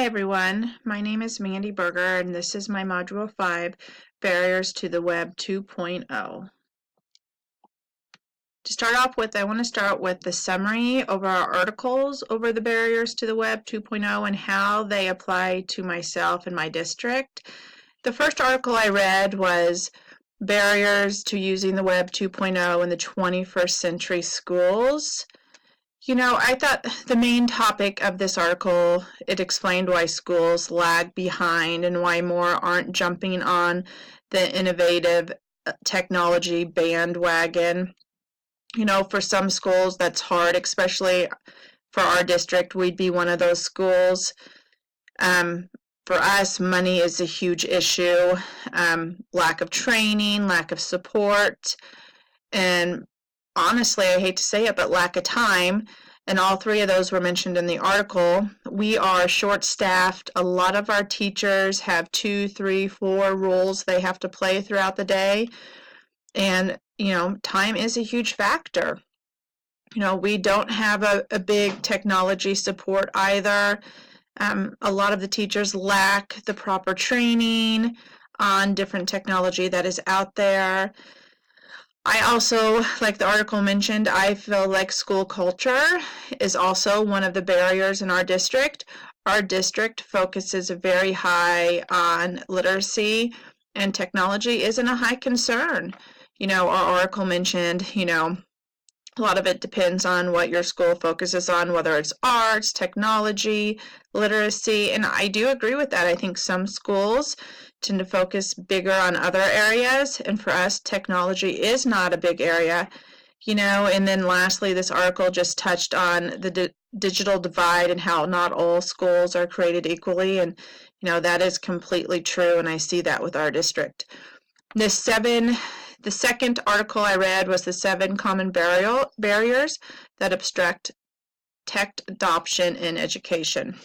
Hi everyone, my name is Mandy Berger and this is my Module 5, Barriers to the Web 2.0. To start off with, I want to start with the summary of our articles over the Barriers to the Web 2.0 and how they apply to myself and my district. The first article I read was Barriers to Using the Web 2.0 in the 21st Century Schools. I thought the main topic of this article, it explained why schools lag behind and why more aren't jumping on the innovative technology bandwagon. For some schools that's hard, especially for our district. We'd be one of those schools. For us, money is a huge issue. Lack of training, lack of support, and honestly, I hate to say it, but lack of time, and all three of those were mentioned in the article. We are short-staffed. A lot of our teachers have 2, 3, 4 roles they have to play throughout the day, and time is a huge factor. We don't have a big technology support either. A lot of the teachers lack the proper training on different technology that is out there. I also, like the article mentioned, I feel like school culture is also one of the barriers in our district. Our district focuses very high on literacy, and technology isn't a high concern. Our article mentioned, a lot of it depends on what your school focuses on, whether it's arts, technology, literacy, and I do agree with that. I think some schools tend to focus bigger on other areas, and for us, technology is not a big area. And then lastly, this article just touched on the digital divide and how not all schools are created equally, and that is completely true, and I see that with our district. The second article I read was the 7 common barriers that obstruct tech adoption in education.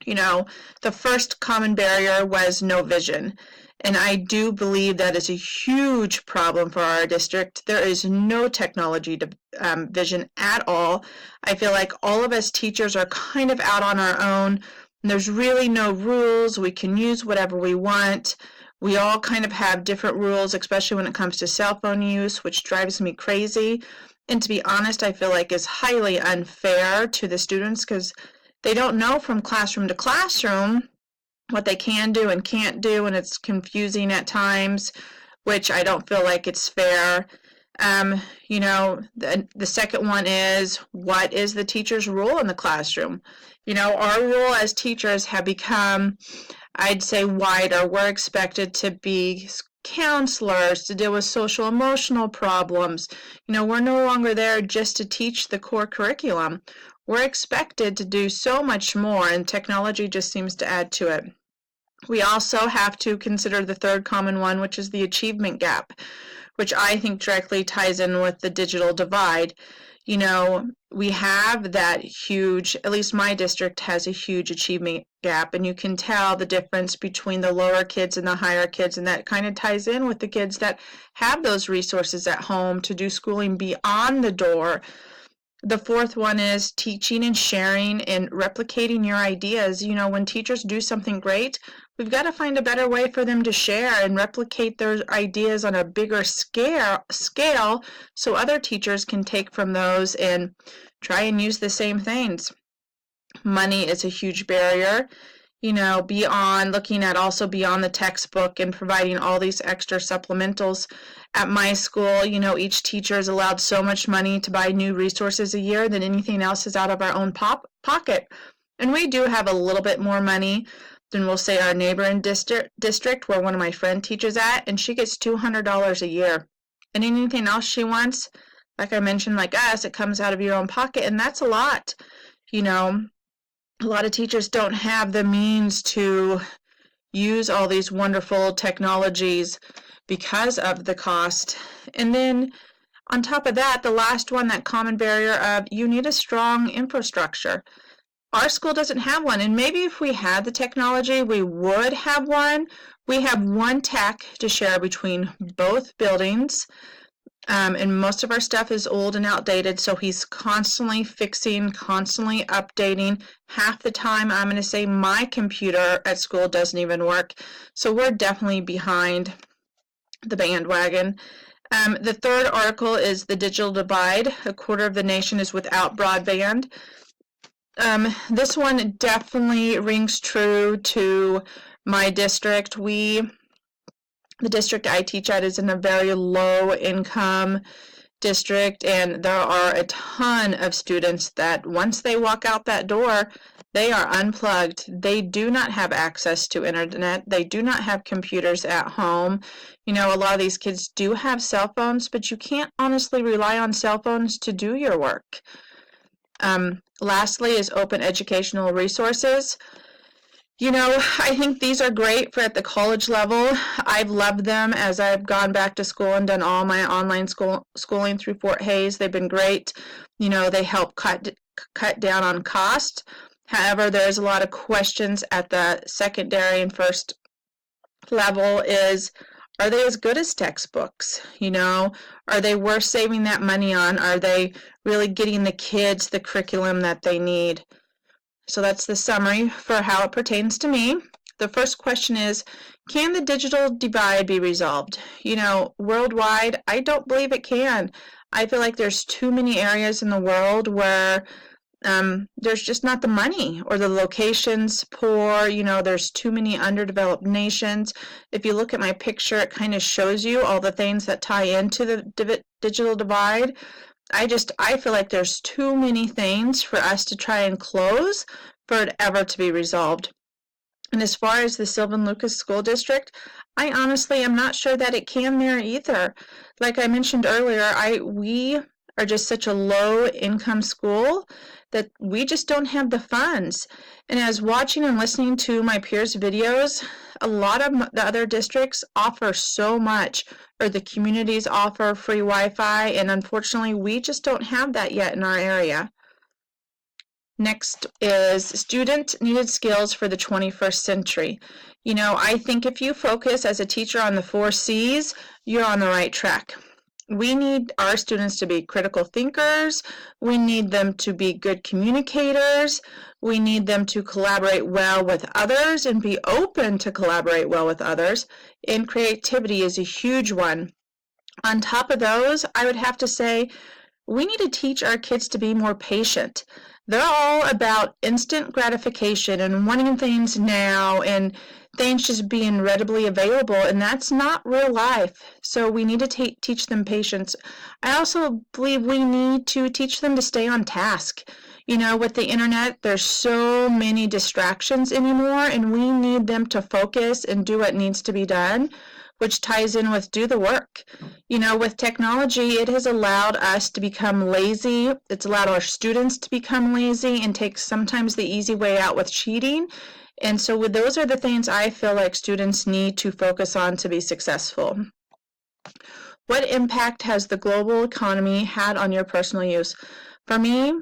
The first common barrier was no vision, and I do believe that is a huge problem for our district. There is no technology vision at all. I feel like all of us teachers are kind of out on our own, and there's really no rules. We can use whatever we want. We all kind of have different rules, especially when it comes to cell phone use, which drives me crazy. And to be honest, I feel like is highly unfair to the students because they don't know from classroom to classroom what they can do and can't do, and it's confusing at times, which I don't feel like it's fair. The second one is, what is the teacher's role in the classroom? Our role as teachers have become, I'd say, wider. We're expected to be counselors, to deal with social emotional problems. We're no longer there just to teach the core curriculum. We're expected to do so much more, and technology just seems to add to it. We also have to consider the third common one, which is the achievement gap, which I think directly ties in with the digital divide. We have that huge, at least my district has a huge achievement gap, and you can tell the difference between the lower kids and the higher kids, and that kind of ties in with the kids that have those resources at home to do schooling beyond the door. The fourth one is teaching and sharing and replicating your ideas. When teachers do something great, we've got to find a better way for them to share and replicate their ideas on a bigger scale so other teachers can take from those and try and use the same things. Money is a huge barrier. Beyond looking at also beyond the textbook and providing all these extra supplementals. At my school, each teacher is allowed so much money to buy new resources a year than anything else is out of our own pocket. And we do have a little bit more money than we'll say our neighboring district where one of my friends teaches at, and she gets $200 a year. And anything else she wants, like I mentioned, like us, it comes out of your own pocket, and that's a lot. A lot of teachers don't have the means to use all these wonderful technologies because of the cost. And then on top of that, the last one, that common barrier of you need a strong infrastructure. Our school doesn't have one, and maybe if we had the technology, we would have one. We have one tech to share between both buildings. And most of our stuff is old and outdated, so he's constantly fixing, constantly updating. Half the time, I'm going to say my computer at school doesn't even work, so we're definitely behind the bandwagon. The third article is the digital divide. A quarter of the nation is without broadband. This one definitely rings true to my district. The district I teach at is in a very low income district, and there are a ton of students that once they walk out that door, they are unplugged. They do not have access to internet. They do not have computers at home. You know, a lot of these kids do have cell phones, but you can't honestly rely on cell phones to do your work. Lastly is open educational resources. You know, I think these are great for at the college level. I've loved them as I've gone back to school and done all my online schooling through Fort Hays. They've been great. You know, they help cut down on cost. However, there's a lot of questions at the secondary and first level is, are they as good as textbooks? You know, are they worth saving that money on? Are they really getting the kids the curriculum that they need? So that's the summary for how it pertains to me. The first question is, can the digital divide be resolved? You know, worldwide, I don't believe it can. I feel like there's too many areas in the world where there's just not the money, or the location's poor. You know, there's too many underdeveloped nations. If you look at my picture, it kind of shows you all the things that tie into the digital divide. I feel like there's too many things for us to try and close for it ever to be resolved. And as far as the Sylvan Lucas School District, I honestly am not sure that it can there either. Like I mentioned earlier, we are just such a low income school that we just don't have the funds. And as watching and listening to my peers' videos, a lot of the other districts offer so much, or the communities offer free Wi-Fi, and unfortunately we just don't have that yet in our area. Next is student needed skills for the 21st century. You know, I think if you focus as a teacher on the 4 C's, you're on the right track. We need our students to be critical thinkers. We need them to be good communicators. We need them to collaborate well with others and be open to collaborate well with others. And creativity is a huge one. On top of those, I would have to say we need to teach our kids to be more patient. They're all about instant gratification and wanting things now, and things just being readily available, and that's not real life. So we need to teach them patience. I also believe we need to teach them to stay on task. You know, with the internet, there's so many distractions anymore, and we need them to focus and do what needs to be done, which ties in with do the work. You know, with technology, it has allowed us to become lazy. It's allowed our students to become lazy and take sometimes the easy way out with cheating. And so those are the things I feel like students need to focus on to be successful. What impact has the global economy had on your personal use? For me,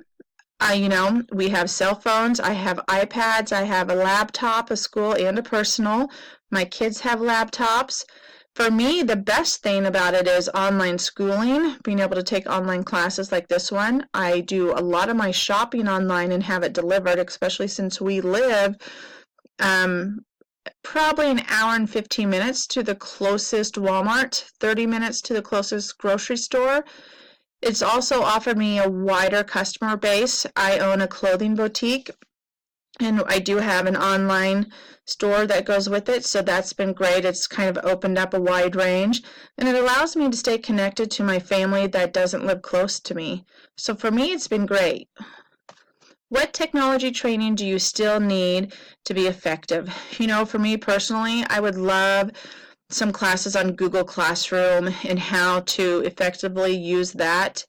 you know, we have cell phones, I have iPads, I have a laptop, a school and a personal. My kids have laptops. For me, the best thing about it is online schooling, being able to take online classes like this one. I do a lot of my shopping online and have it delivered, especially since we live probably an hour and 15 minutes to the closest Walmart, 30 minutes to the closest grocery store. It's also offered me a wider customer base. I own a clothing boutique, and I do have an online store that goes with it, so that's been great. It's kind of opened up a wide range, and it allows me to stay connected to my family that doesn't live close to me. So for me, it's been great. What technology training do you still need to be effective? You know, for me personally, I would love some classes on Google Classroom and how to effectively use that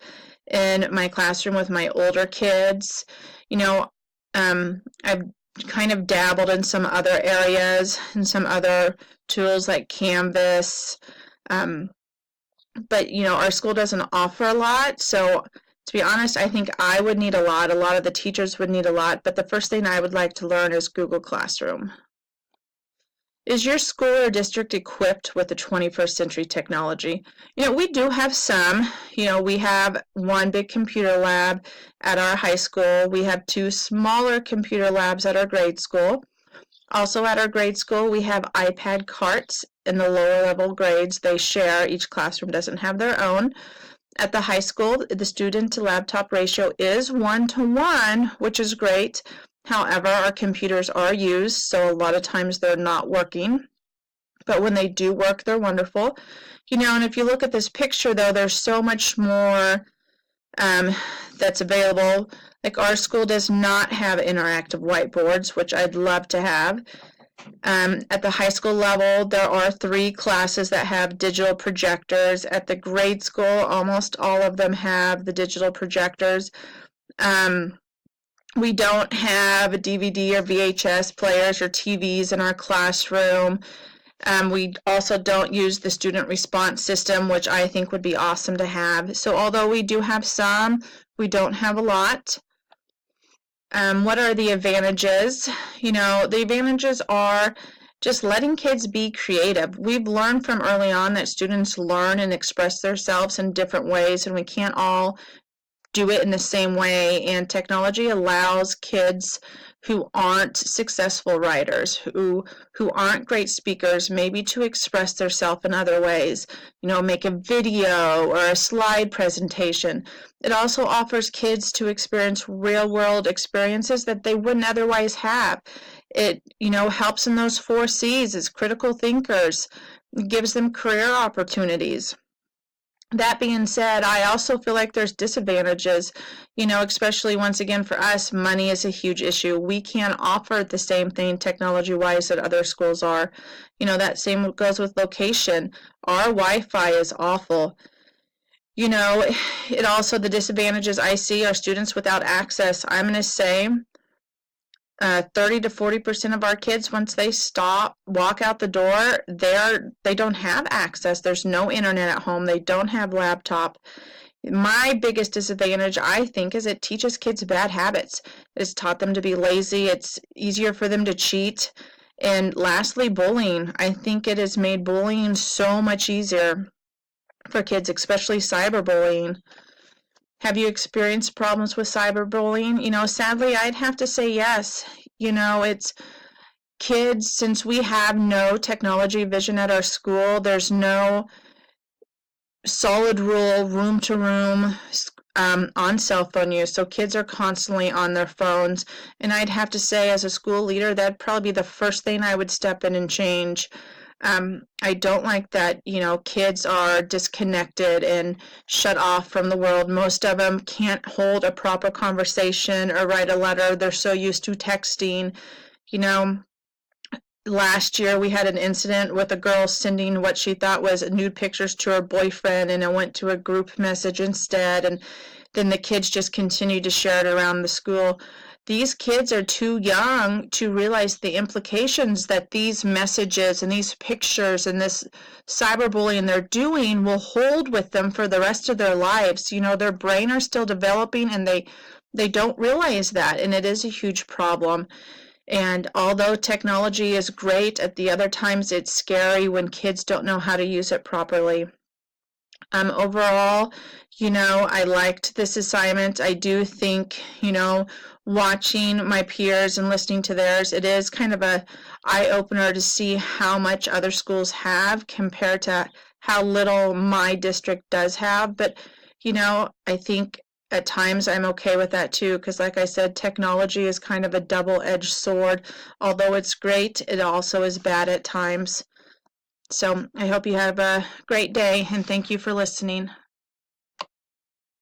in my classroom with my older kids. You know, I've kind of dabbled in some other areas and some other tools like Canvas, but you know, our school doesn't offer a lot, so to be honest, I think I would need a lot of the teachers would need a lot, but the first thing I would like to learn is Google Classroom. Is your school or district equipped with the 21st century technology? We do have some. We have one big computer lab at our high school. We have two smaller computer labs at our grade school. Also at our grade school, we have iPad carts in the lower level grades. They share. Each classroom doesn't have their own. At the high school, the student to laptop ratio is 1-to-1, which is great. However, our computers are used, so a lot of times they're not working. But when they do work, they're wonderful. And if you look at this picture, though, there's so much more that's available. Like our school does not have interactive whiteboards, which I'd love to have. At the high school level, there are 3 classes that have digital projectors. At the grade school, almost all of them have the digital projectors. We don't have DVD or VHS players or TVs in our classroom. We also don't use the student response system, which I think would be awesome to have. So although we do have some, we don't have a lot. What are the advantages? The advantages are just letting kids be creative. We've learned from early on that students learn and express themselves in different ways, and we can't all do it in the same way. And technology allows kids who aren't successful writers, who aren't great speakers, maybe to express themselves in other ways, make a video or a slide presentation. It also offers kids to experience real-world experiences that they wouldn't otherwise have. It, helps in those 4 C's as critical thinkers, it gives them career opportunities. That being said, I also feel like there's disadvantages, especially once again for us, money is a huge issue. We can't offer the same thing technology-wise that other schools are. That same goes with location. Our Wi-Fi is awful. It also, the disadvantages I see are students without access. I'm going to say 30 to 40% of our kids, once they walk out the door, they don't have access. There's no internet at home. They don't have laptop. My biggest disadvantage, I think, is it teaches kids bad habits. It's taught them to be lazy. It's easier for them to cheat. And lastly, bullying. I think it has made bullying so much easier for kids, especially cyberbullying. Have you experienced problems with cyberbullying? Sadly, I'd have to say yes. It's kids, since we have no technology vision at our school, there's no solid rule, room to room, on cell phone use. So kids are constantly on their phones. And I'd have to say, as a school leader, that'd probably be the first thing I would step in and change. I don't like that, kids are disconnected and shut off from the world. Most of them can't hold a proper conversation or write a letter. They're so used to texting. Last year we had an incident with a girl sending what she thought was nude pictures to her boyfriend, and it went to a group message instead, and then the kids just continued to share it around the school. These kids are too young to realize the implications that these messages and these pictures and this cyberbullying they're doing will hold with them for the rest of their lives. Their brain are still developing, and they don't realize that, and it is a huge problem. And although technology is great, at the other times it's scary when kids don't know how to use it properly. Overall, I liked this assignment. I do think, watching my peers and listening to theirs, it is kind of a eye-opener to see how much other schools have compared to how little my district does have. But, I think at times I'm okay with that too, because like I said, technology is kind of a double-edged sword. Although it's great, it also is bad at times. So I hope you have a great day, and thank you for listening.